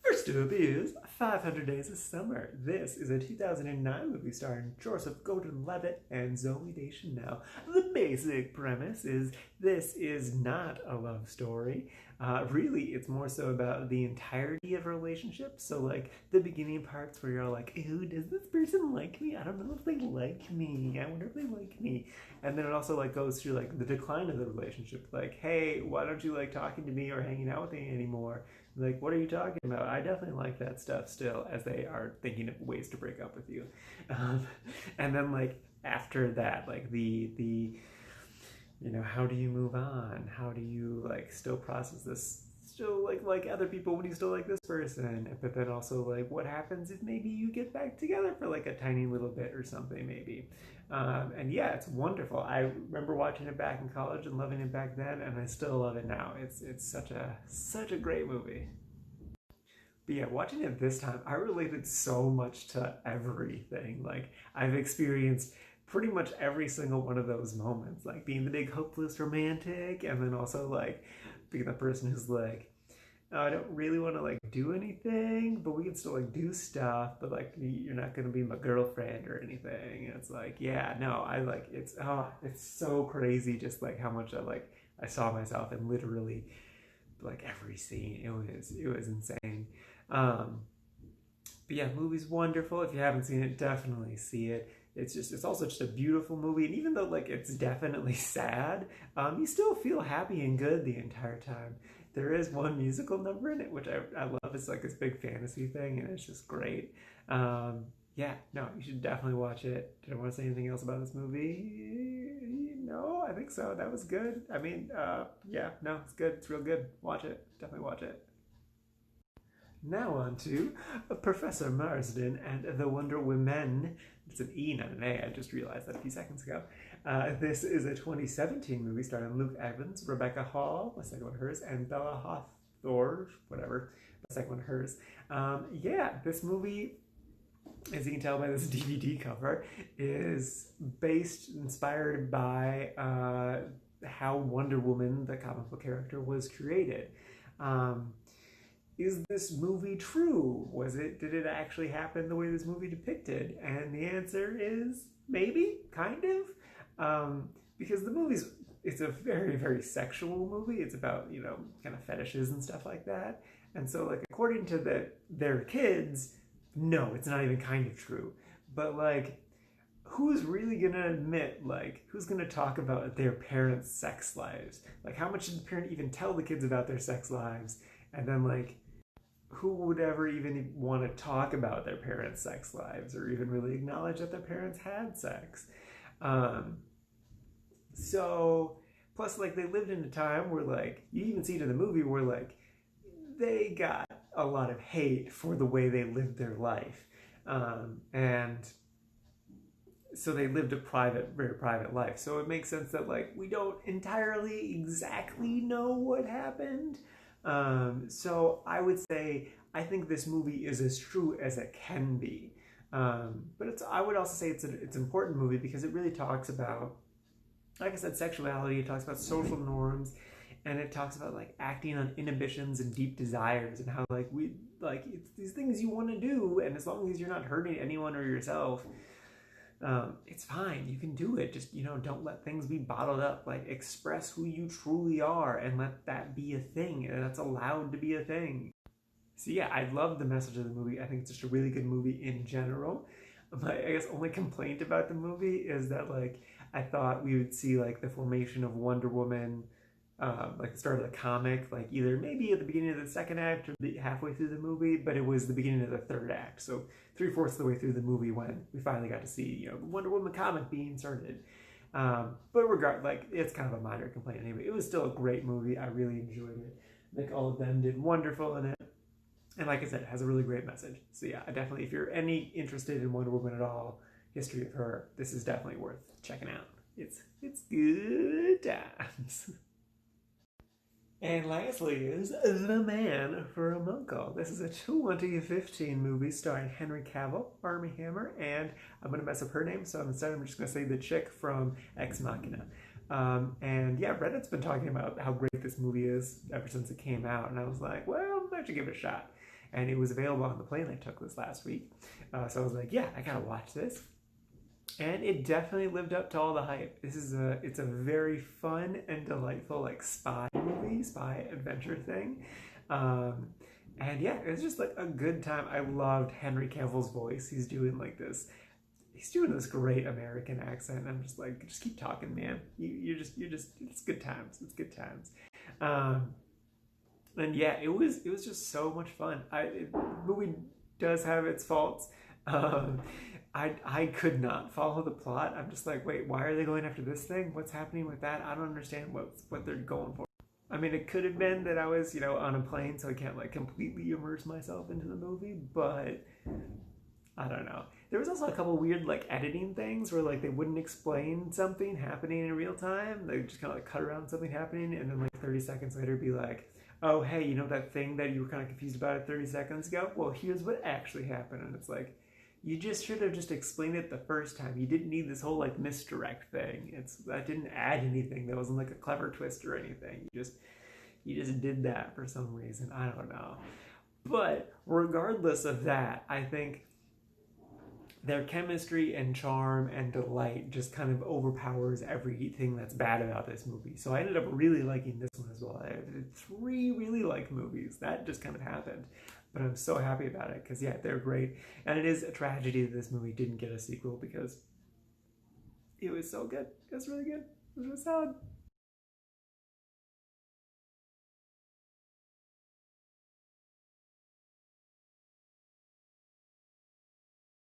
First up is 500 Days of Summer. This is a 2009 movie starring Joseph Gordon-Levitt and Zoe Deschanel. The basic premise is this is not a love story. Really, it's more so about the entirety of a relationship. So, like, the beginning parts where you're like, ew, does this person like me? I don't know if they like me. I wonder if they like me. And then it also, like, goes through, like, the decline of the relationship. Like, hey, why don't you like talking to me or hanging out with me anymore? Like, what are you talking about? I definitely like that stuff still, as they are thinking of ways to break up with you. Um, and then, like, after that, like, how do you move on? How do you, like, still process this? Still like other people when you still like this person, but then also like what happens if maybe you get back together for like a tiny little bit or something maybe. And yeah, it's wonderful. I remember watching it back in college and loving it back then, and I still love it now. It's such a great movie. But yeah, watching it this time, I related so much to everything. Like, I've experienced pretty much every single one of those moments, like being the big hopeless romantic, and then also like being the person who's like, oh, I don't really want to like do anything, but we can still like do stuff, but like you're not gonna be my girlfriend or anything. And it's like, yeah, no, I like it's so crazy just like how much I saw myself in literally like every scene. It was insane. Um, but yeah, movie's wonderful. If you haven't seen it, definitely see it. It's also just a beautiful movie, and even though like it's definitely sad, you still feel happy and good the entire time. There is one musical number in it which I love. It's like this big fantasy thing, and it's just great. Yeah, no, you should definitely watch it. Did I want to say anything else about this movie? No, I think so. That was good. I mean, yeah, no, it's good. It's real good. Watch it. Definitely watch it. Now on to Professor Marsden and the Wonder Women. It's an E, not an A. I just realized that a few seconds ago. This is a 2017 movie starring Luke Evans, Rebecca Hall, the second one hers, and Bella Hawthorne, whatever, the second one hers. Yeah, this movie, as you can tell by this DVD cover, is inspired by how Wonder Woman, the comic book character, was created. Um, is this movie true? Did it actually happen the way this movie depicted? And the answer is maybe, kind of. Because it's a very, very sexual movie. It's about, kind of fetishes and stuff like that. And so, like, according to their kids, no, it's not even kind of true. But, like, who's really gonna admit, like, who's gonna talk about their parents' sex lives? Like, how much did the parent even tell the kids about their sex lives? And then, like, who would ever even want to talk about their parents' sex lives or even really acknowledge that their parents had sex? Um, so, plus, like, they lived in a time where, like, you even see it in the movie where, like, they got a lot of hate for the way they lived their life. And so they lived a very private life. So it makes sense that like we don't entirely exactly know what happened. So I would say I think this movie is as true as it can be. But I would also say it's an important movie because it really talks about, like I said, sexuality. It talks about social norms, and it talks about like acting on inhibitions and deep desires, and how it's these things you want to do, and as long as you're not hurting anyone or yourself, it's fine. You can do it. Just, don't let things be bottled up. Like, express who you truly are and let that be a thing. And that's allowed to be a thing. So, yeah, I love the message of the movie. I think it's just a really good movie in general. My, I guess, only complaint about the movie is that, like, I thought we would see, like, the formation of Wonder Woman, like the start of the comic, like either maybe at the beginning of the second act or halfway through the movie, but it was the beginning of the third act. So 3/4 of the way through the movie when we finally got to see, the Wonder Woman comic being started. But it's kind of a minor complaint anyway. It was still a great movie. I really enjoyed it. I think all of them did wonderful in it. And like I said, it has a really great message. So yeah, I definitely, if you're any interested in Wonder Woman at all, history of her, this is definitely worth checking out. It's good times. And lastly is The Man from U.N.C.L.E. This is a 2015 movie starring Henry Cavill, Armie Hammer, and I'm going to mess up her name, so instead I'm just going to say the chick from Ex Machina. And yeah, Reddit's been talking about how great this movie is ever since it came out, and I was like, well, I should give it a shot. and it was available on the plane I took this last week. So I was like, yeah, I gotta watch this. And it definitely lived up to all the hype. It's a very fun and delightful like spy movie, spy adventure thing. Um, and yeah, it was just like a good time. I loved Henry Cavill's voice. He's doing this great American accent. I'm just like, just keep talking, man. You're just, it's good times. It's good times. Um, and yeah, it was just so much fun. The movie does have its faults. Um, I could not follow the plot. I'm just like, wait, why are they going after this thing? What's happening with that? I don't understand what they're going for. I mean, it could have been that I was, on a plane, so I can't like completely immerse myself into the movie, but I don't know. There was also a couple weird like editing things where like they wouldn't explain something happening in real time. They just kind of like cut around something happening, and then like 30 seconds later be like, "Oh, hey, you know that thing that you were kind of confused about it 30 seconds ago? Well, here's what actually happened." And it's like, you just should have just explained it the first time. You didn't need this whole like misdirect thing. That didn't add anything. That wasn't like a clever twist or anything. You just did that for some reason. I don't know. But regardless of that, I think their chemistry and charm and delight just kind of overpowers everything that's bad about this movie. So I ended up really liking this one as well. I did three really liked movies. That just kind of happened. But I'm so happy about it because, yeah, they're great. And it is a tragedy that this movie didn't get a sequel because it was so good. It was really good. It was really solid.